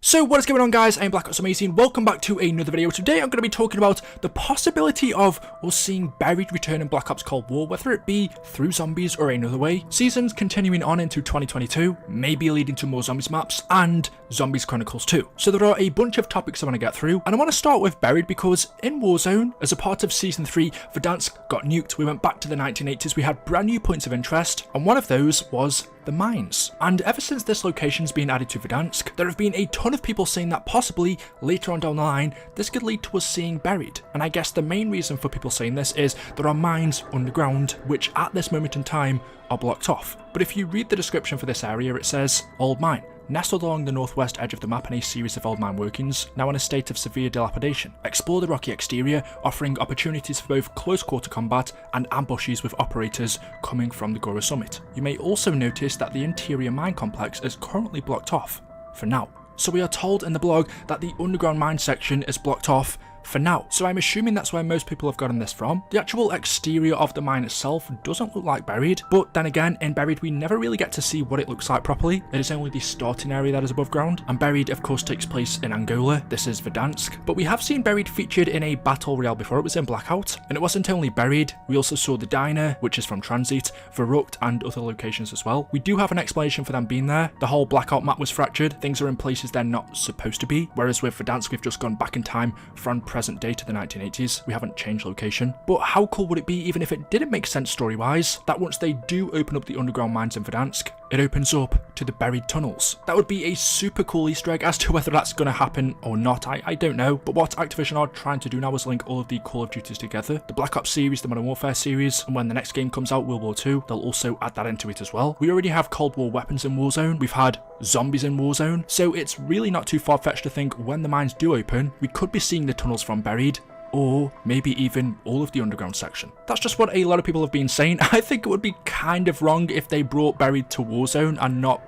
So what is going on, guys? I'm Black Ops Amazing. Welcome back to another video. Today I'm going to be talking about the possibility of us seeing Buried return in Black Ops Cold War, whether it be through zombies or another way, seasons continuing on into 2022, maybe leading to more zombies maps, and Zombies Chronicles 2. So there are a bunch of topics I want to get through, and I want to start with Buried because in Warzone, as a part of Season 3, Verdansk got nuked. We went back to the 1980s, we had brand new points of interest, and one of those was the mines. And ever since this location's been added to Verdansk, there have been a ton of people saying that possibly later on down the line, this could lead to us seeing Buried. And I guess the main reason for people saying this is there are mines underground, which at this moment in time are blocked off. But if you read the description for this area, it says, Old Mine, nestled along the northwest edge of the map in a series of old mine workings, now in a state of severe dilapidation. Explore the rocky exterior, offering opportunities for both close quarter combat and ambushes with operators coming from the Gora summit. You may also notice that the interior mine complex is currently blocked off, for now. So we are told in the blog that the underground mine section is blocked off for now. So I'm assuming that's where most people have gotten this from. The actual exterior of the mine itself doesn't look like Buried, but then again, in Buried we never really get to see what it looks like properly. It is only the starting area that is above ground, and Buried of course takes place in Angola. This is Verdansk, but we have seen Buried featured in a battle royale before. It was in Blackout, and it wasn't only Buried, we also saw the diner, which is from Transit, Verrucht, and other locations as well. We do have an explanation for them being there. The whole Blackout map was fractured, things are in places they're not supposed to be, whereas with Verdansk we've just gone back in time from present day to the 1980s. We haven't changed location. But how cool would it be even if it didn't make sense story-wise, that once they do open up the underground mines in Verdansk, it opens up to the buried tunnels? That would be a super cool Easter egg. As to whether that's going to happen or not, I don't know. But what Activision are trying to do now is link all of the Call of Duties together. The Black Ops series, the Modern Warfare series, and when the next game comes out, World War II, they'll also add that into it as well. We already have Cold War weapons in Warzone. We've had zombies in Warzone. So it's really not too far-fetched to think when the mines do open, we could be seeing the tunnels from Buried, or maybe even all of the underground section. That's just what a lot of people have been saying. I think it would be kind of wrong if they brought Buried to Warzone and not,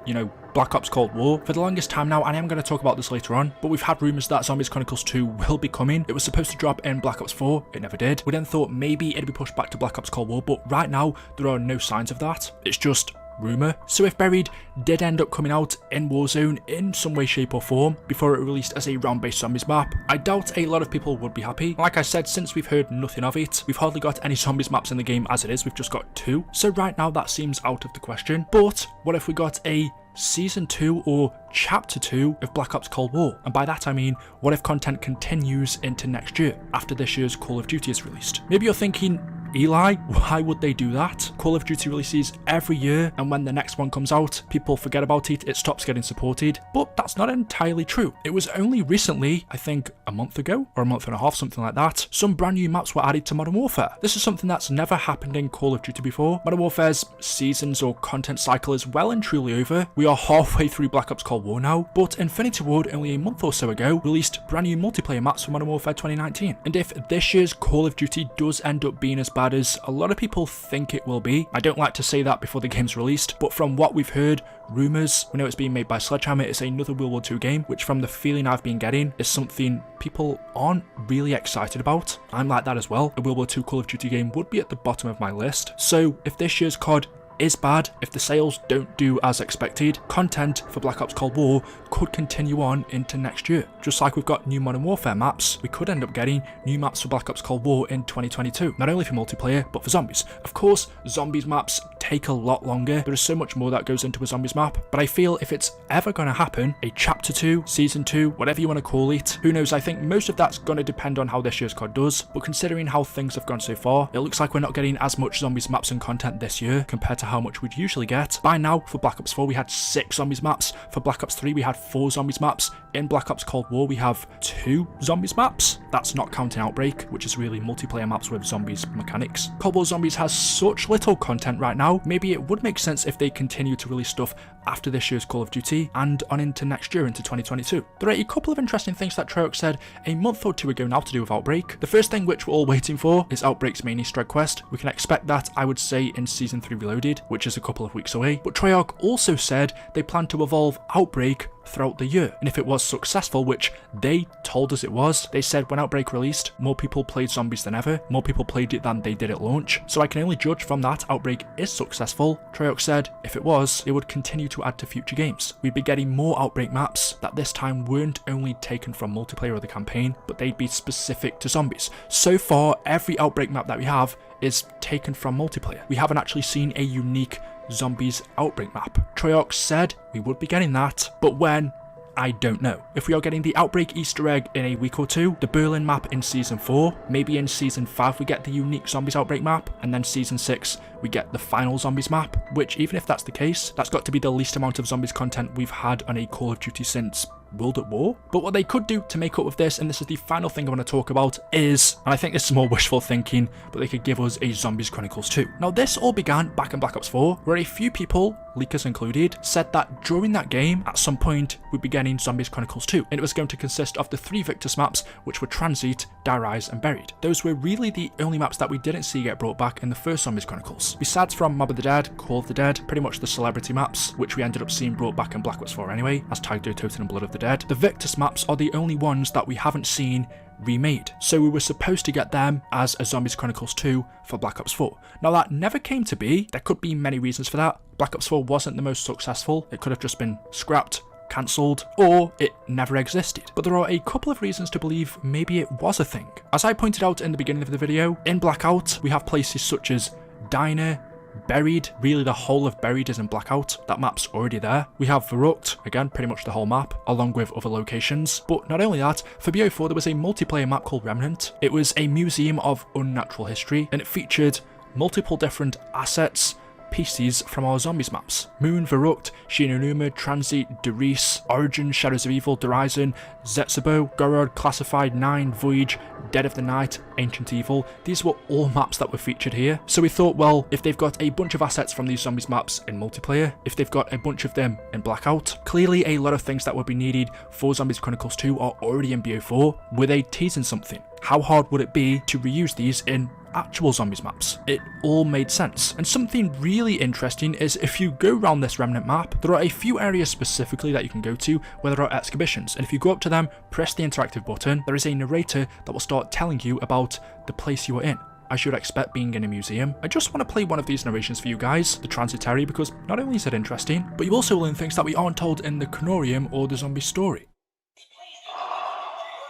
Black Ops Cold War for the longest time now, and I am going to talk about this later on, but we've had rumours that Zombies Chronicles 2 will be coming. It was supposed to drop in Black Ops 4, it never did. We then thought maybe it'd be pushed back to Black Ops Cold War, but right now there are no signs of that. It's just rumour. So if Buried did end up coming out in Warzone in some way, shape or form before it released as a round-based zombies map, I doubt a lot of people would be happy. Like I said, since we've heard nothing of it, we've hardly got any zombies maps in the game as it is. We've just got 2. So right now that seems out of the question. But what if we got a Season 2 or Chapter 2 of Black Ops Cold War? And by that I mean, what if content continues into next year after this year's Call of Duty is released? Maybe you're thinking, Eli, why would they do that? Call of Duty releases every year, and when the next one comes out, people forget about it, it stops getting supported. But that's not entirely true. It was only recently, I think a month ago, or a month and a half, something like that, some brand new maps were added to Modern Warfare. This is something that's never happened in Call of Duty before. Modern Warfare's seasons or content cycle is well and truly over. We are halfway through Black Ops Cold War now, but Infinity Ward only a month or so ago released brand new multiplayer maps for Modern Warfare 2019. And if this year's Call of Duty does end up being as bad as a lot of people think it will be, I don't like to say that before the game's released, but from what we've heard, rumours, we know it's being made by Sledgehammer, it's another World War II game, which from the feeling I've been getting is something people aren't really excited about. I'm like that as well. A World War II Call of Duty game would be at the bottom of my list. So if this year's COD is bad, if the sales don't do as expected, content for Black Ops Cold War could continue on into next year. Just like we've got new Modern Warfare maps, we could end up getting new maps for Black Ops Cold War in 2022, not only for multiplayer, but for zombies. Of course, zombies maps take a lot longer. There is so much more that goes into a zombies map, but I feel if it's ever going to happen, a Chapter 2, Season 2, whatever you want to call it, who knows, I think most of that's going to depend on how this year's COD does, but considering how things have gone so far, it looks like we're not getting as much zombies maps and content this year compared to how much we'd usually get. By now, for Black Ops 4, we had 6 zombies maps. For Black Ops 3, we had 4 zombies maps. In Black Ops Cold War, we have 2 zombies maps. That's not counting Outbreak, which is really multiplayer maps with zombies mechanics. Cold War Zombies has such little content right now, maybe it would make sense if they continue to release stuff after this year's Call of Duty and on into next year, into 2022. There are a couple of interesting things that Treyarch said a month or 2 ago now to do with Outbreak. The first thing which we're all waiting for is Outbreak's main Easter egg quest. We can expect that, I would say, in Season 3 Reloaded, which is a couple of weeks away. But Treyarch also said they plan to evolve Outbreak throughout the year, and if it was successful, which they told us it was. They said when Outbreak released, more people played Zombies than ever, more people played it than they did at launch. So I can only judge from that Outbreak is successful. Treyarch said if it was, it would continue to add to future games. We'd be getting more Outbreak maps that this time weren't only taken from multiplayer or the campaign, but they'd be specific to zombies. So far, every Outbreak map that we have is taken from multiplayer. We haven't actually seen a unique Zombies Outbreak map. Treyarch said we would be getting that, but when? I don't know. If we are getting the Outbreak Easter egg in a week or two, the Berlin map in Season 4, maybe in Season 5 we get the unique Zombies Outbreak map, and then Season 6 we get the final Zombies map, which even if that's the case, that's got to be the least amount of Zombies content we've had on a Call of Duty since World at War. But what they could do to make up with this, and this is the final thing I want to talk about, is, and I think this is more wishful thinking, but they could give us a Zombies Chronicles 2. Now this all began back in Black Ops 4, where a few people, leakers included, said that during that game, at some point, we'd be getting Zombies Chronicles 2, and it was going to consist of the 3 Victis maps, which were Transit, Die Rise, and Buried. Those were really the only maps that we didn't see get brought back in the first Zombies Chronicles. Besides from Mob of the Dead, Call of the Dead, pretty much the celebrity maps, which we ended up seeing brought back in Black Ops 4 anyway, as Tagdo, Toten, and Blood of the Dead, the Victis maps are the only ones that we haven't seen remade, so we were supposed to get them as a Zombies Chronicles 2 for Black Ops 4. Now that never came to be. There could be many reasons for that. Black Ops 4 wasn't the most successful. It could have just been scrapped, cancelled, or it never existed. But there are a couple of reasons to believe maybe it was a thing. As I pointed out in the beginning of the video, in Blackout we have places such as Diner, Buried, really the whole of Buried is in Blackout, that map's already there. We have Verrucht, again pretty much the whole map, along with other locations. But not only that, for BO4 there was a multiplayer map called Remnant. It was a museum of unnatural history, and it featured multiple different assets, pieces from our Zombies maps. Moon, Verrucht, Shinonuma, Transit, Derice, Origin, Shadows of Evil, Horizon, Zetsubo, Gorod, Classified, 9, Voyage, Dead of the Night, Ancient Evil. These were all maps that were featured here. So we thought, well, if they've got a bunch of assets from these Zombies maps in multiplayer, if they've got a bunch of them in Blackout, clearly a lot of things that would be needed for Zombies Chronicles 2 are already in BO4. Were they teasing something? How hard would it be to reuse these in actual Zombies maps? It all made sense. And something really interesting is if you go around this Remnant map, there are a few areas specifically that you can go to where there are exhibitions, and if you go up to them, press the interactive button, there is a narrator that will start telling you about the place you are in, as you would expect being in a museum. I just want to play one of these narrations for you guys, the Transitory, because not only is it interesting, but you also learn things that we aren't told in the Canorium or the Zombie story.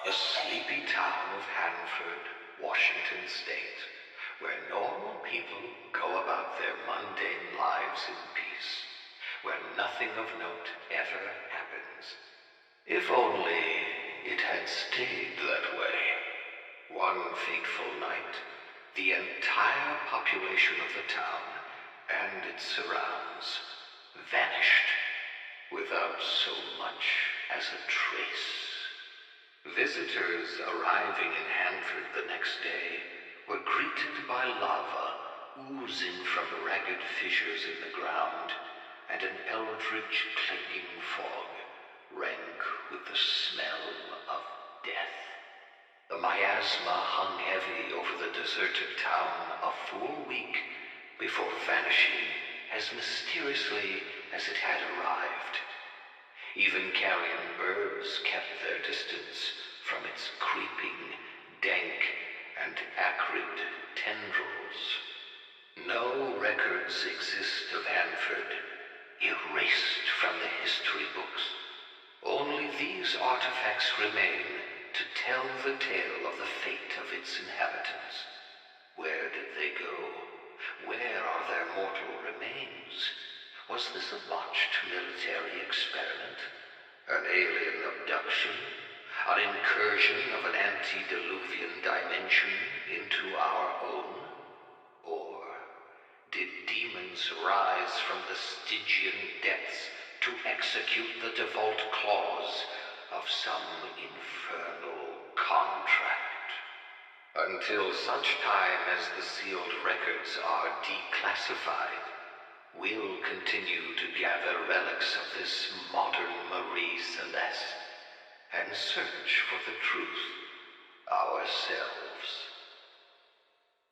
The sleepy town of Hanford, Washington State, where normal people go about their mundane lives in peace, where nothing of note ever happens. If only it had stayed that way. One fateful night, the entire population of the town and its surrounds vanished without so much as a trace. Visitors arriving in Hanford the next day were greeted by lava oozing from ragged fissures in the ground and an eldritch clinking fog, rank with the smell of death. The miasma hung heavy over the deserted town a full week before vanishing as mysteriously as it had arrived. Even carrion birds kept their distance from its creeping, dank, and acrid tendrils. No records exist of Hanford, erased from the history books. Only these artifacts remain to tell the tale of the fate of its inhabitants. Where did they go? Where are their mortal remains? Was this a botched military experiment? An alien abduction? An incursion of an antediluvian dimension into our own? Or did demons rise from the Stygian depths to execute the default clause of some infernal contract? Until such time as the sealed records are declassified, we'll continue to gather relics of this modern Marie Celeste and search for the truth ourselves.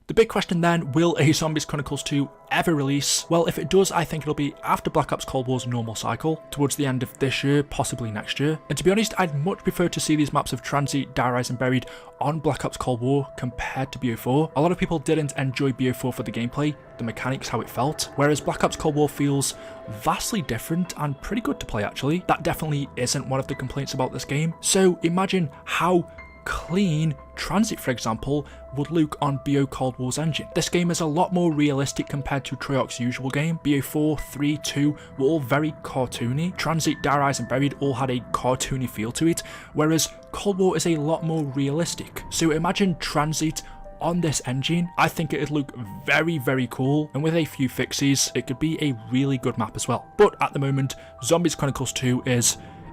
The big question then, will a Zombies Chronicles 2 ever release? Well, if it does, I think it'll be after Black Ops Cold War's normal cycle, towards the end of this year, possibly next year. And to be honest, I'd much prefer to see these maps of Transit, Die Rise and Buried on Black Ops Cold War compared to BO4. A lot of people didn't enjoy BO4 for the gameplay, the mechanics, how it felt, whereas Black Ops Cold War feels vastly different and pretty good to play actually. That definitely isn't one of the complaints about this game. So imagine how clean Transit, for example, would look on BO Cold War's engine. This game is a lot more realistic compared to Treyarch's usual game. BO4, 3, 2 were all very cartoony. Transit, Die Rise and Buried all had a cartoony feel to it, whereas Cold War is a lot more realistic. So imagine Transit on this engine. I think it'd look very, very cool, and with a few fixes, it could be a really good map as well. But at the moment, Zombies Chronicles 2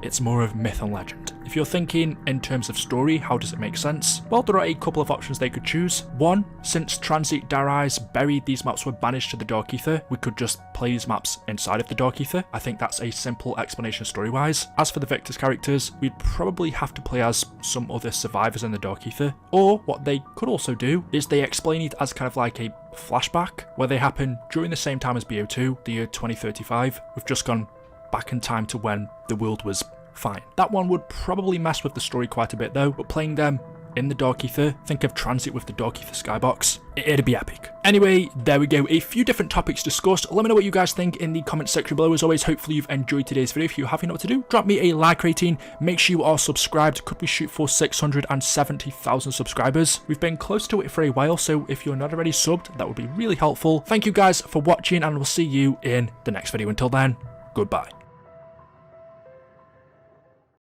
it's more of myth and legend. If you're thinking in terms of story, how does it make sense? Well, there are a couple of options they could choose. One, since Transit, Die Rise, Buried, these maps were banished to the Dark Ether, we could just play these maps inside of the Dark Ether. I think that's a simple explanation story-wise. As for the Victis characters, we'd probably have to play as some other survivors in the Dark Ether. Or what they could also do is they explain it as kind of like a flashback, where they happen during the same time as BO2, the year 2035. We've just gone back in time to when the world was fine. That one would probably mess with the story quite a bit though, but playing them in the Dark Ether, think of Transit with the Dark Ether skybox, it'd be epic. Anyway, there we go, a few different topics discussed. Let me know what you guys think in the comment section below. As always, hopefully you've enjoyed today's video. If you have, you know what to do, drop me a like rating, make sure you are subscribed. Could we shoot for 670,000 subscribers? We've been close to it for a while, so if you're not already subbed, that would be really helpful. Thank you guys for watching, and we'll see you in the next video. Until then, goodbye.